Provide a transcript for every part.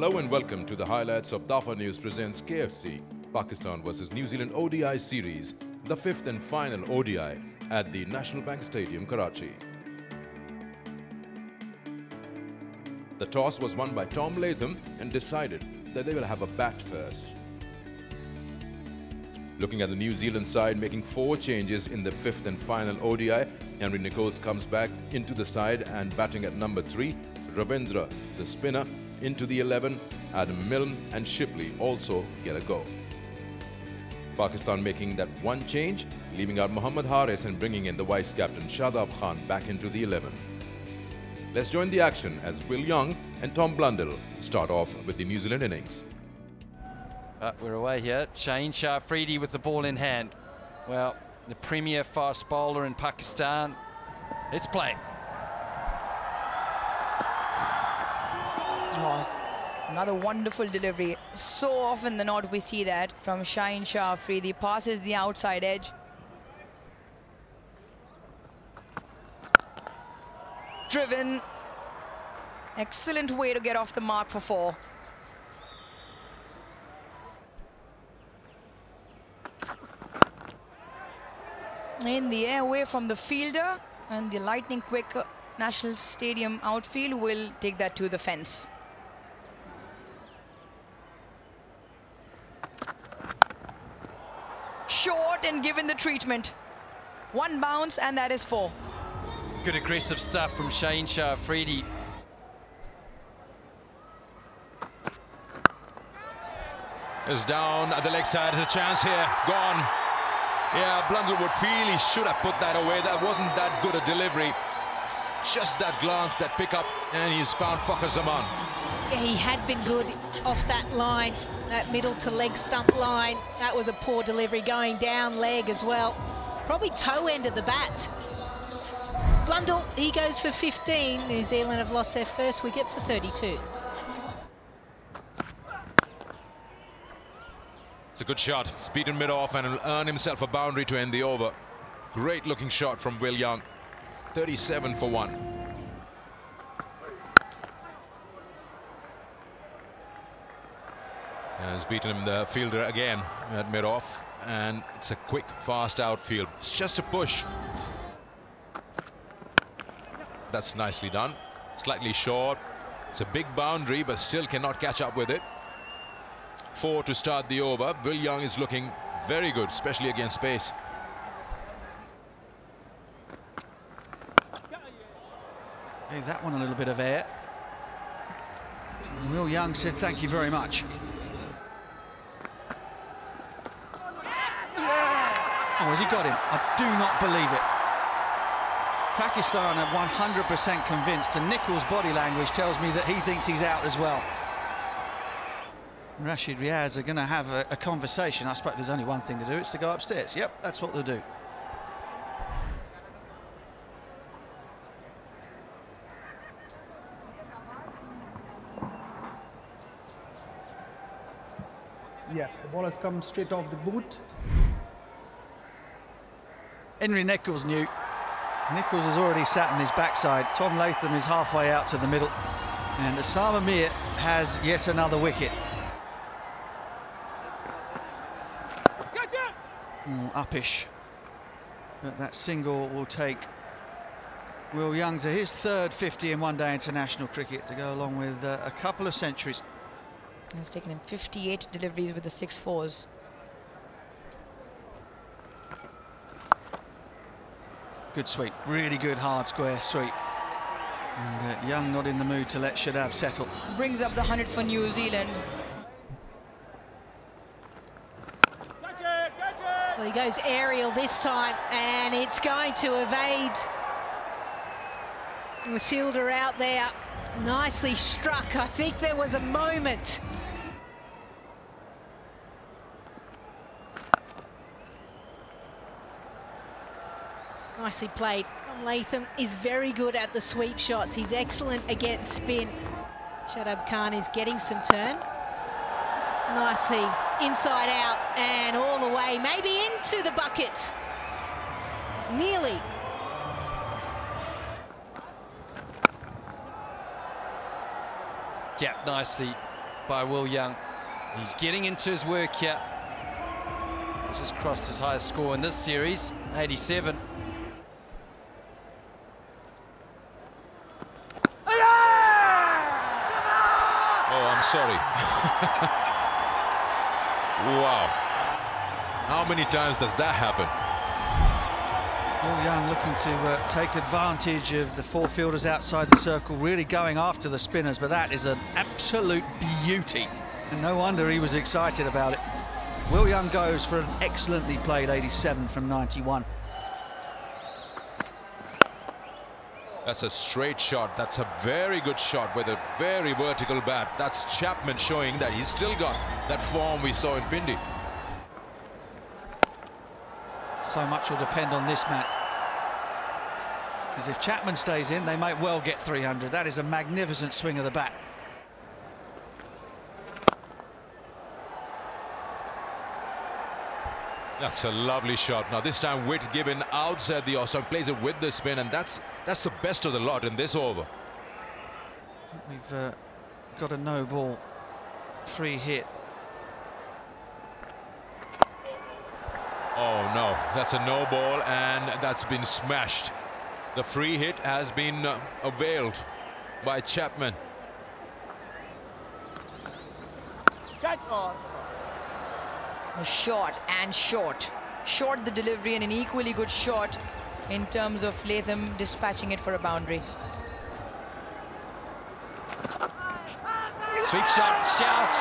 Hello and welcome to the highlights of Dafa News presents KFC, Pakistan vs New Zealand ODI series, the fifth and final ODI at the National Bank Stadium, Karachi. The toss was won by Tom Latham and decided that they will have a bat first. Looking at the New Zealand side making 4 changes in the fifth and final ODI, Henry Nicholls comes back into the side and batting at number 3, Ravindra, the spinner, into the 11, Adam Milne and Shipley also get a go. Pakistan making that one change, leaving out Mohammad Haris and bringing in the vice-captain Shadab Khan back into the 11. Let's join the action as Will Young and Tom Blundell start off with the New Zealand innings. We're away here. Shaheen Shah Afridi with the ball in hand. Well, the premier fast bowler in Pakistan. It's playing. Oh, another wonderful delivery. So often the not we see that from Shaheen Shah Afridi. Passes the outside edge. Driven. Excellent way to get off the mark for 4. In the air away from the fielder, and the lightning quick National Stadium outfield will take that to the fence. Short and given the treatment. 1 bounce and that is 4. Good aggressive stuff from Shaheen Shah Afridi. Is down at the leg side, there's a chance here, gone. Yeah, Blundell would feel he should have put that away. That wasn't that good a delivery. Just that glance, that pickup, and he's found Fakhar Zaman. Yeah, he had been good off that line, that middle to leg stump line. That was a poor delivery going down leg as well. Probably toe end of the bat. Blundell, he goes for 15. New Zealand have lost their first wicket for 32. It's a good shot. Speed in mid-off and will earn himself a boundary to end the over. Great looking shot from Will Young. 37 for 1. Has beaten him the fielder again at mid-off, and it's a quick, fast outfield. It's just a push. That's nicely done. Slightly short. It's a big boundary, but still cannot catch up with it. 4 to start the over. Will Young is looking very good, especially against pace. Gave that one a little bit of air. Will Young said thank you very much. Oh, has he got him? I do not believe it. Pakistan are 100% convinced, and Nicholls' body language tells me that he thinks he's out as well. Rashid Riaz are going to have a conversation. I suppose there's only one thing to do, it's to go upstairs. Yep, that's what they'll do. Yes, the ball has come straight off the boot. Henry Nicholls knew. Nicholls has already sat on his backside. Tom Latham is halfway out to the middle. And Osama Mir has yet another wicket. Uppish, but that single will take Will Young to his 3rd 50 in one-day international cricket, to go along with a couple of centuries. It's taken him 58 deliveries with the 6 4s. Good sweep, really good hard square sweep, and Young not in the mood to let Shadab settle. Brings up the 100 for New Zealand. Well, he goes aerial this time, and it's going to evade the fielder out there. Nicely struck. I think there was a moment. Nicely played. Latham is very good at the sweep shots. He's excellent against spin. Shadab Khan is getting some turn. Nicely inside out and all the way, maybe into the bucket. Nearly. Yeah, nicely by Will Young. He's getting into his work here. He's just crossed his highest score in this series, 87. Oh, I'm sorry. Wow. How many times does that happen? Will Young looking to take advantage of the four fielders outside the circle, really going after the spinners, but that is an absolute beauty. And no wonder he was excited about it. Will Young goes for an excellently played 87 from 91. That's a straight shot. That's a very good shot with a very vertical bat. That's Chapman showing that he's still got that form we saw in Pindi. So much will depend on this man. Because if Chapman stays in, they might well get 300. That is a magnificent swing of the bat. That's a lovely shot. Now this time Witt given outside the off, plays it with the spin, and that's the best of the lot in this over. We've got a no ball free hit. Oh no, that's a no ball, and that's been smashed. The free hit has been availed by Chapman. A short and short. Short the delivery and an equally good shot in terms of Latham dispatching it for a boundary. Sweep shot, shout.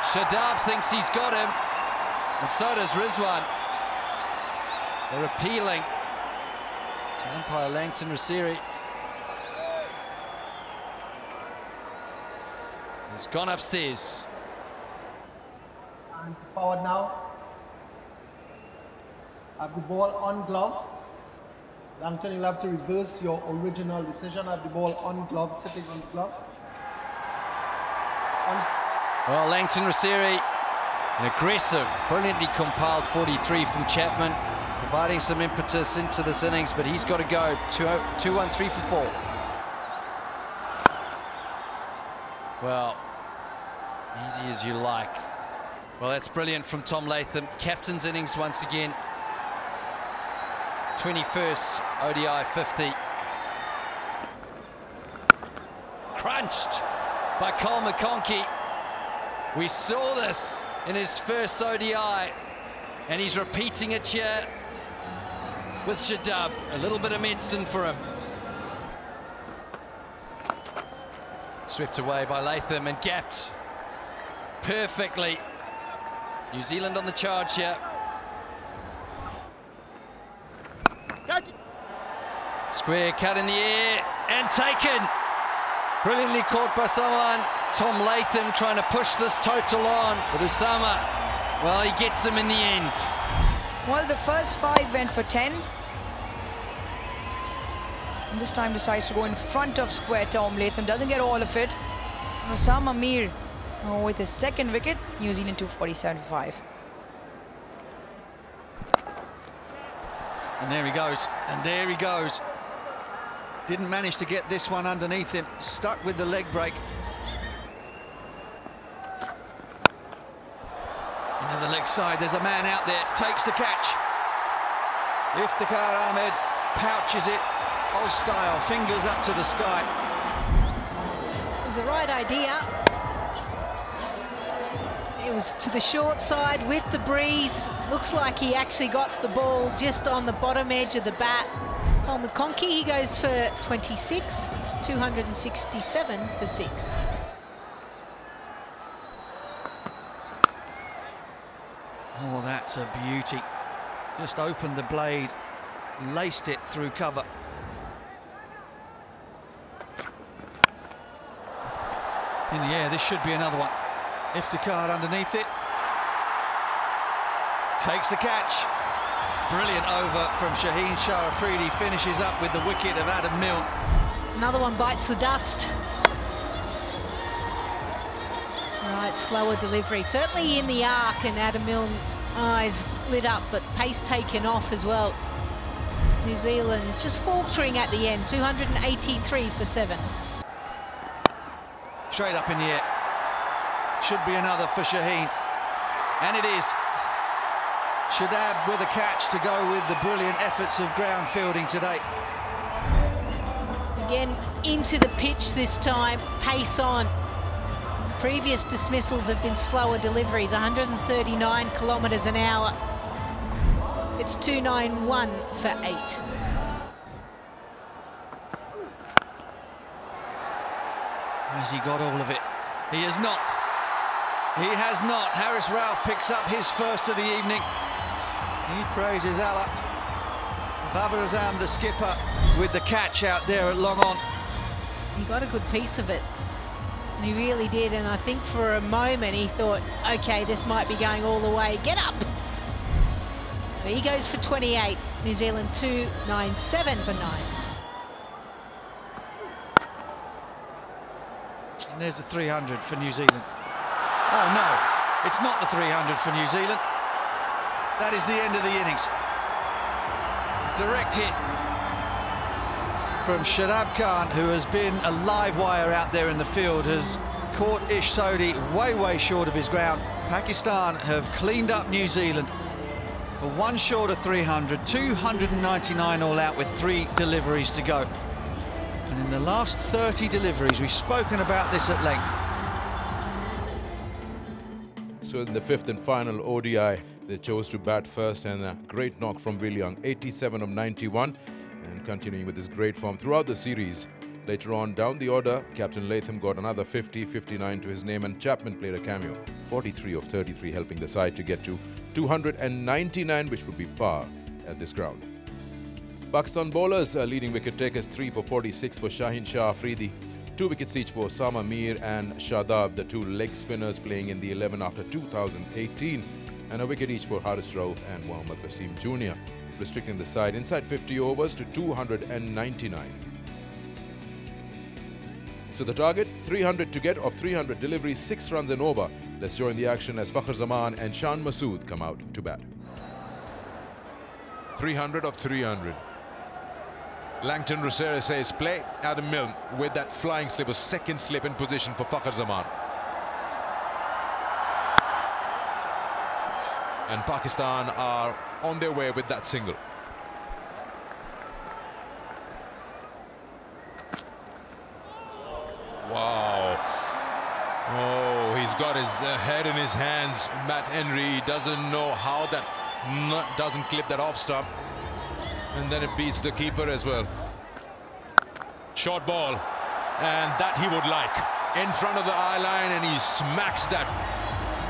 Shadab thinks he's got him, and so does Rizwan. They're appealing to umpire Langton Rasiri. He's gone upstairs. And forward now. Have the ball on glove. Langton, you'll have to reverse your original decision. Have the ball on glove, sitting on the glove. Well, Langton Rasiri, an aggressive, brilliantly compiled 43 from Chapman, providing some impetus into this innings, but he's got to go 2-1, 3 for 4. Well, easy as you like. Well, that's brilliant from Tom Latham. Captain's innings once again. 21st ODI 50. Crunched by Cole McConkey. We saw this in his first ODI, and he's repeating it here with Shadab. A little bit of medicine for him. Swept away by Latham and gapped perfectly. New Zealand on the charge here. Square cut in the air and taken. Brilliantly caught by someone. Tom Latham trying to push this total on. But Usama, well, he gets him in the end. Well, the first 5 went for 10. And this time decides to go in front of square. Tom Latham doesn't get all of it. Osama Mir with his second wicket. New Zealand 247 for 5. And there he goes, and there he goes. Didn't manage to get this one underneath him, stuck with the leg break. Into the leg side, there's a man out there, takes the catch. Iftikhar Ahmed pouches it, Oz style, fingers up to the sky. It was the right idea. It was to the short side with the breeze. Looks like he actually got the ball just on the bottom edge of the bat. Cole McConkey, he goes for 26. It's 267 for 6. Oh, that's a beauty. Just opened the blade, laced it through cover. In the air, this should be another one. Iftikhar underneath it. Takes the catch. Brilliant over from Shaheen Shah Afridi. Finishes up with the wicket of Adam Milne. Another one bites the dust. All right, slower delivery. Certainly in the arc, and Adam Milne eyes lit up, but pace taken off as well. New Zealand just faltering at the end, 283 for 7. Straight up in the air. should be another for Shaheen. And it is. Shadab with a catch to go with the brilliant efforts of ground fielding today. Again, into the pitch this time, pace on. Previous dismissals have been slower deliveries, 139 kilometres an hour. It's 291 for 8. Has he got all of it? He has not. He has not. Haris Rauf picks up his first of the evening. He praises Allah. Babar Azam, the skipper, with the catch out there at long on. He got a good piece of it. He really did, and I think for a moment he thought, okay, this might be going all the way. Get up! He goes for 28. New Zealand 297 for 9. And there's the 300 for New Zealand. Oh no, it's not the 300 for New Zealand. That is the end of the innings. Direct hit from Shadab Khan, who has been a live wire out there in the field, has caught Ish Sodhi way short of his ground. Pakistan have cleaned up New Zealand for one short of 300, 299 all out with 3 deliveries to go. And in the last 30 deliveries, we've spoken about this at length. So in the 5th and final ODI, they chose to bat first, and a great knock from Will Young, 87 of 91, and continuing with his great form throughout the series. Later on down the order, Captain Latham got another 50, 59 to his name, and Chapman played a cameo, 43 of 33, helping the side to get to 299, which would be par at this ground. Pakistan bowlers, leading wicket takers, 3 for 46 for Shaheen Shah Afridi, 2 wickets each for Sama Mir and Shadab, the 2 leg spinners playing in the 11 after 2018, and a wicket each for Haris Rauf and Mohammad Wasim Jr., restricting the side inside 50 overs to 299. So the target, 300 to get of 300 deliveries, 6 runs and over. Let's join the action as Fakhar Zaman and Shan Masood come out to bat. 300 of 300. Langton Rosera says play Adam Milne with that flying slip, a second slip in position for Fakhar Zaman. And Pakistan are on their way with that single. Wow. Oh, he's got his head in his hands. Matt Henry, he doesn't know how that doesn't clip that off stump. And then it beats the keeper as well. Short ball, and that he would like. In front of the eye line, and he smacks that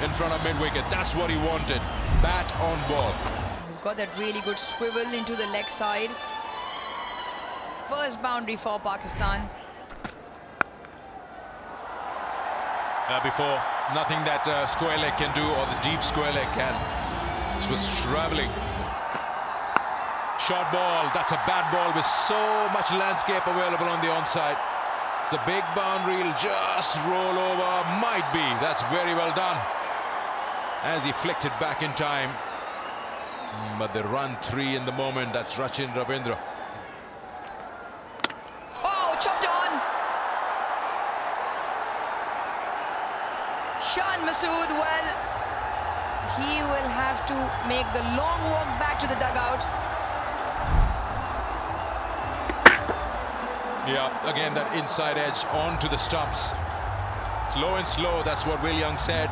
in front of mid-wicket. That's what he wanted. Bat on ball. He's got that really good swivel into the leg side. First boundary for Pakistan. Before, nothing that square leg can do, or the deep square leg can. This was traveling. Short ball, that's a bad ball with so much landscape available on the onside. It's a big boundary, it'll just roll over. Might be, that's very well done. As he flicked it back in time. But they run 3 in the moment, that's Rachin Ravindra. Oh, chopped on! Shan Masood, well, he will have to make the long walk back to the dugout. Yeah, again, that inside edge onto the stumps. Slow and slow, that's what Will Young said.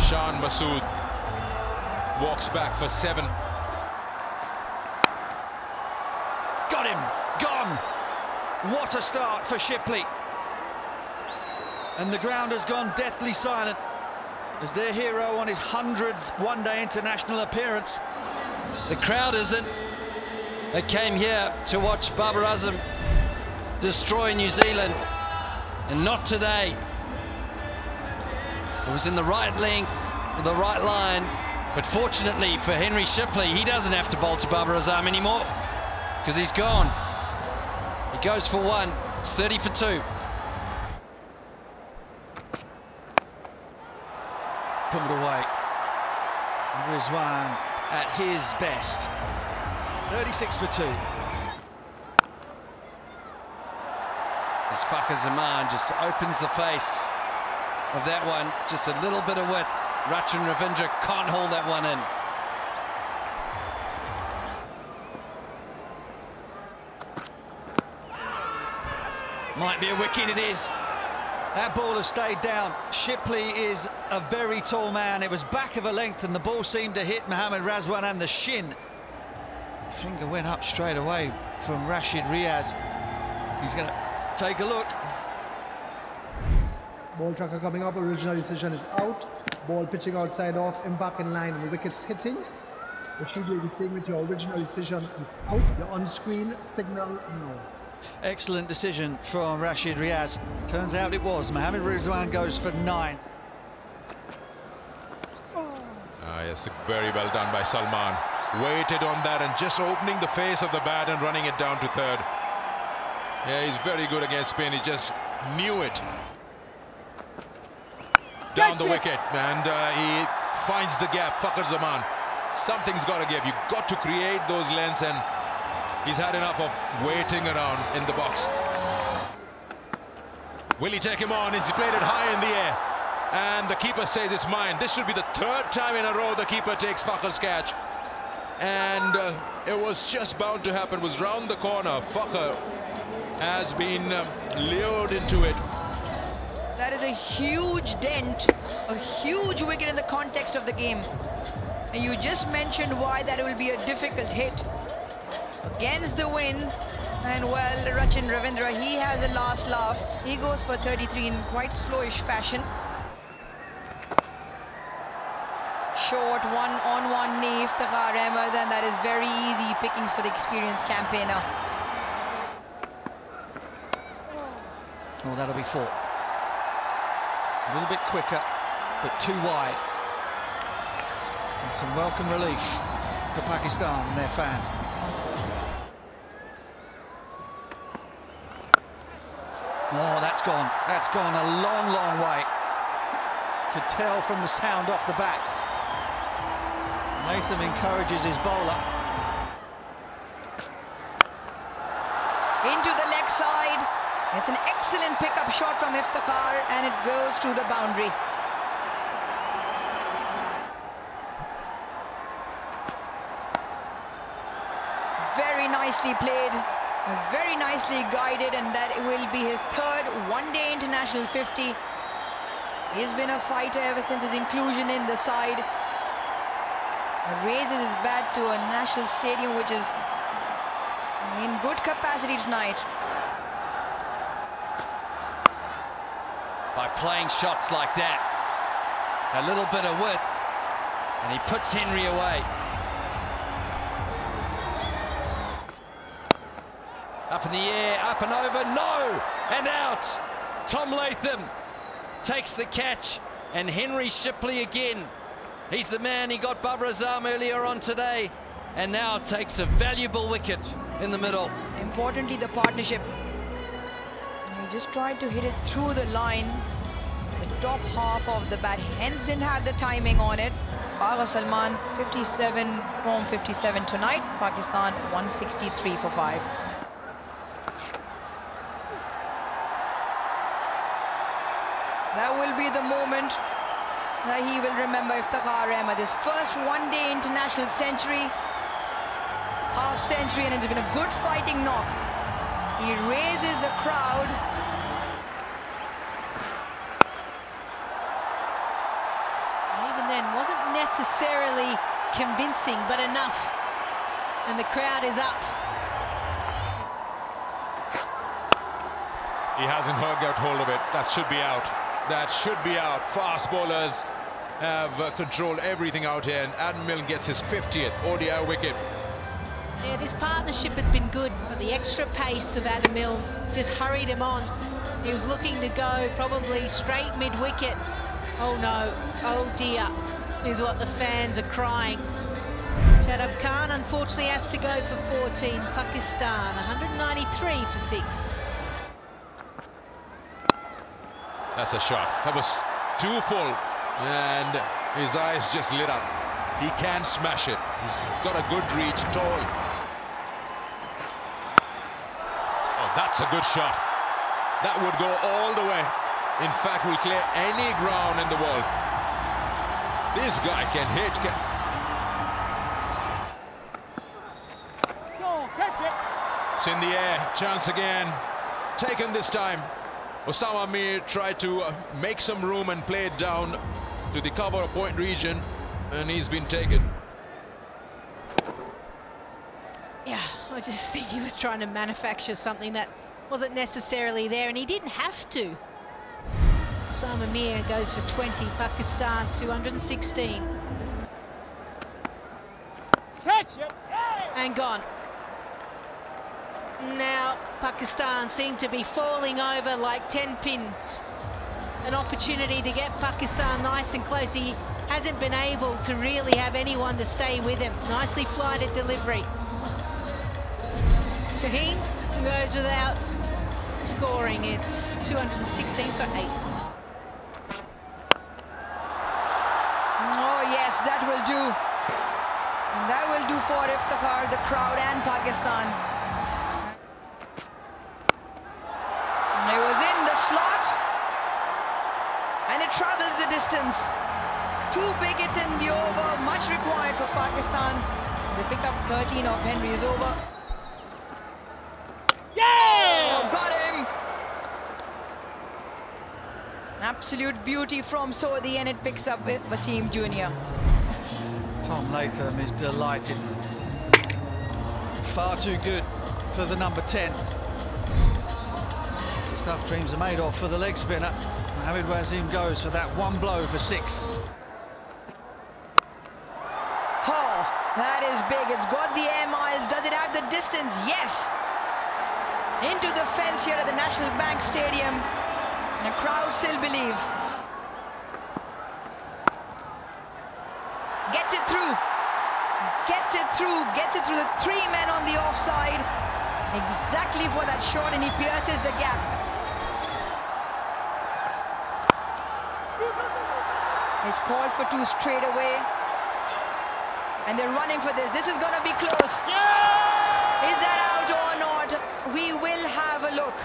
Shan Masood walks back for 7. Got him, gone. What a start for Shipley. And the ground has gone deathly silent as their hero on his 100th one-day international appearance. The crowd isn't. They came here to watch Babar Azam destroy New Zealand, and not today. It was in the right length, the right line, but fortunately for Henry Shipley, he doesn't have to bowl to Babar Azam anymore because he's gone. He goes for 1. It's 30 for 2. Put it away. Rizwan at his best. 36 for 2. As Fakhar Zaman just opens the face of that one. Just a little bit of width. Rachin Ravindra can't hold that one in. Might be a wicket, it is. That ball has stayed down. Shipley is a very tall man. It was back of a length and the ball seemed to hit Mohammad Razwan and the shin. Finger went up straight away from Rashid Riaz. He's going to take a look. Ball tracker coming up, original decision is out. Ball pitching outside off, impact in line, and the wicket's hitting. Rashid, you'll be saying with your original decision out. The on-screen signal no. Excellent decision from Rashid Riaz. Turns out it was. Mohammad Razwan goes for 9. Yes, very well done by Salman. Waited on that and just opening the face of the bat and running it down to third. Yeah, he's very good against spin. He just knew it. Down the wicket, and he finds the gap. Fakhar Zaman. Something's got to give. You've got to create those lengths, and he's had enough of waiting around in the box. Will he take him on? He's played it high in the air. And the keeper says it's mine. This should be the 3rd time in a row the keeper takes Fakhar's catch. And it was just bound to happen. It was round the corner. Fakhar has been lured into it. That is a huge dent, a huge wicket in the context of the game. And you just mentioned why that will be a difficult hit. Against the wind, and well, Rachin Ravindra, he has a last laugh. He goes for 33 in quite slowish fashion. Short one-on-one knee, Iftikhar Ahmed, and that is very easy pickings for the experienced campaigner. Oh, that'll be 4. A little bit quicker, but too wide. And some welcome relief for Pakistan and their fans. Oh, that's gone. That's gone a long, long way. Could tell from the sound off the bat. Latham encourages his bowler. Into the leg side. It's an excellent pickup shot from Iftikhar, and it goes to the boundary. Very nicely played, very nicely guided, and that will be his 3rd one-day international 50. He's been a fighter ever since his inclusion in the side. Raises his bat to a national stadium which is in good capacity tonight. By playing shots like that, a little bit of width, and he puts Henry away. Up in the air, up and over, no, and out. Tom Latham takes the catch, and Henry Shipley again. He's the man. He got Babar Azam earlier on today, and now takes a valuable wicket in the middle. Importantly, the partnership. He just tried to hit it through the line, the top half of the bat, hence didn't have the timing on it. Agha Salman 57 from 57 tonight. Pakistan 163 for 5. That will be the moment that he will remember. Iftikhar Ahmed, his first one-day international century, half century, and it's been a good fighting knock. He raises the crowd. Even then, wasn't necessarily convincing, but enough. And the crowd is up. He hasn't got hold of it. That should be out. That should be out. Fast bowlers have controlled everything out here, and Adam Milne gets his 50th ODI wicket. Yeah, this partnership had been good, but the extra pace of Adam Milne just hurried him on. He was looking to go probably straight mid-wicket. Oh no, oh dear, is what the fans are crying. Shadab Khan unfortunately has to go for 14. Pakistan 193 for 6. That's a shot. That was too full, and his eyes just lit up. He can smash it. He's got a good reach, tall. Oh, that's a good shot. That would go all the way. in fact, will clear any ground in the world. This guy can hit. Go, catch it. It's in the air. Chance again. Taken this time. Osama Mir tried to make some room and play it down to the cover point region, and he's been taken. Yeah, I just think he was trying to manufacture something that wasn't necessarily there, and he didn't have to. Osama Mir goes for 20, Pakistan 216. Catch it. And gone. Now Pakistan seem to be falling over like 10 pins. An opportunity to get Pakistan nice and close. He hasn't been able to really have anyone to stay with him. Nicely flighted delivery. Shaheen goes without scoring. It's 216 for 8. Oh yes, that will do. And that will do for Iftikhar, the crowd, and Pakistan. It was in the slot, and it travels the distance. 2 wickets in the over, much required for Pakistan. They pick up 13 off Henry's over. Yeah! Oh, got him! Absolute beauty from Sodhi, and it picks up with Wasim Jr. Tom Latham is delighted. Far too good for the number 10. It's the stuff dreams are made of for the leg spinner. Mohammad Wasim goes for that one blow for 6. Oh, that is big. It's got the air miles. Does it have the distance? Yes. Into the fence here at the National Bank Stadium. The crowd still believe. Gets it through. Gets it through. Gets it through the 3 men on the offside. Exactly for that shot, and he pierces the gap. He's called for 2 straight away. And they're running for this. This is going to be close. Yeah! Is that out or not? We will have a look.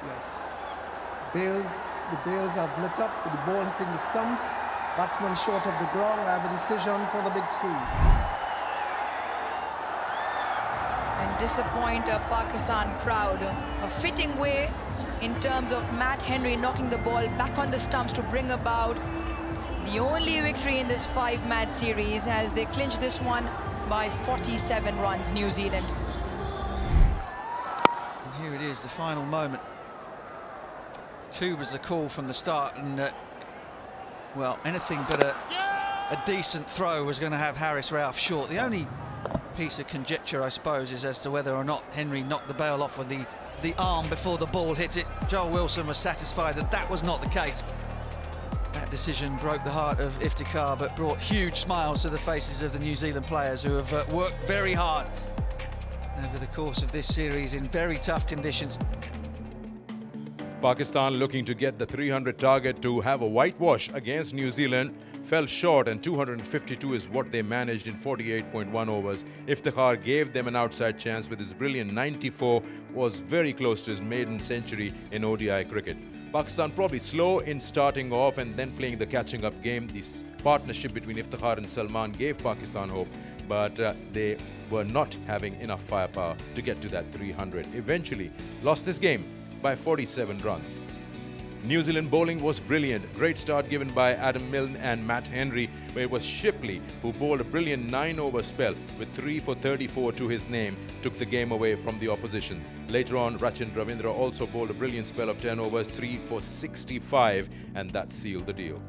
Yes. The bails have lit up with the ball hitting the stumps. Batsman short of the ground. I have a decision for the big screen. And disappoint a Pakistan crowd. A fitting way in terms of Matt Henry knocking the ball back on the stumps to bring about the only victory in this 5-match series as they clinch this one by 47 runs, New Zealand. And here it is, the final moment. 2 was the call from the start, and well, anything but a decent throw was going to have Haris Rauf short. The only piece of conjecture, I suppose, is as to whether or not Henry knocked the bail off with the arm before the ball hit it. Joel Wilson was satisfied that that was not the case. That decision broke the heart of Iftikhar, but brought huge smiles to the faces of the New Zealand players who have worked very hard over the course of this series in very tough conditions. Pakistan looking to get the 300 target to have a whitewash against New Zealand. Fell short, and 252 is what they managed in 48.1 overs. Iftikhar gave them an outside chance with his brilliant 94, was very close to his maiden century in ODI cricket. Pakistan probably slow in starting off and then playing the catching up game. This partnership between Iftikhar and Salman gave Pakistan hope, but they were not having enough firepower to get to that 300. Eventually lost this game by 47 runs. New Zealand bowling was brilliant. Great start given by Adam Milne and Matt Henry, where it was Shipley who bowled a brilliant 9-over spell with 3 for 34 to his name, took the game away from the opposition. Later on, Rachin Ravindra also bowled a brilliant spell of 10 overs, 3 for 65, and that sealed the deal.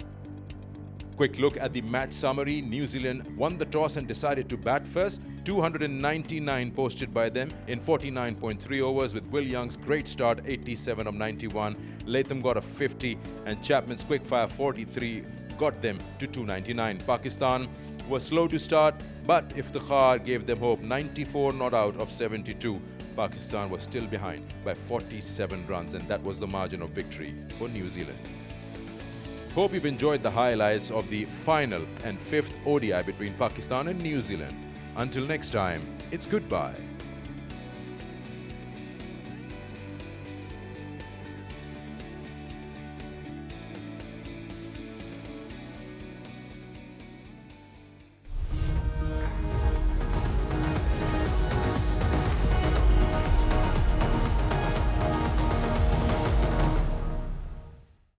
Quick look at the match summary. New Zealand won the toss and decided to bat first. 299 posted by them in 49.3 overs, with Will Young's great start, 87 of 91. Latham got a 50, and Chapman's quickfire 43 got them to 299. Pakistan was slow to start, but Iftikhar gave them hope. 94 not out of 72. Pakistan was still behind by 47 runs, and that was the margin of victory for New Zealand. Hope you've enjoyed the highlights of the final and 5th ODI between Pakistan and New Zealand. Until next time, it's goodbye.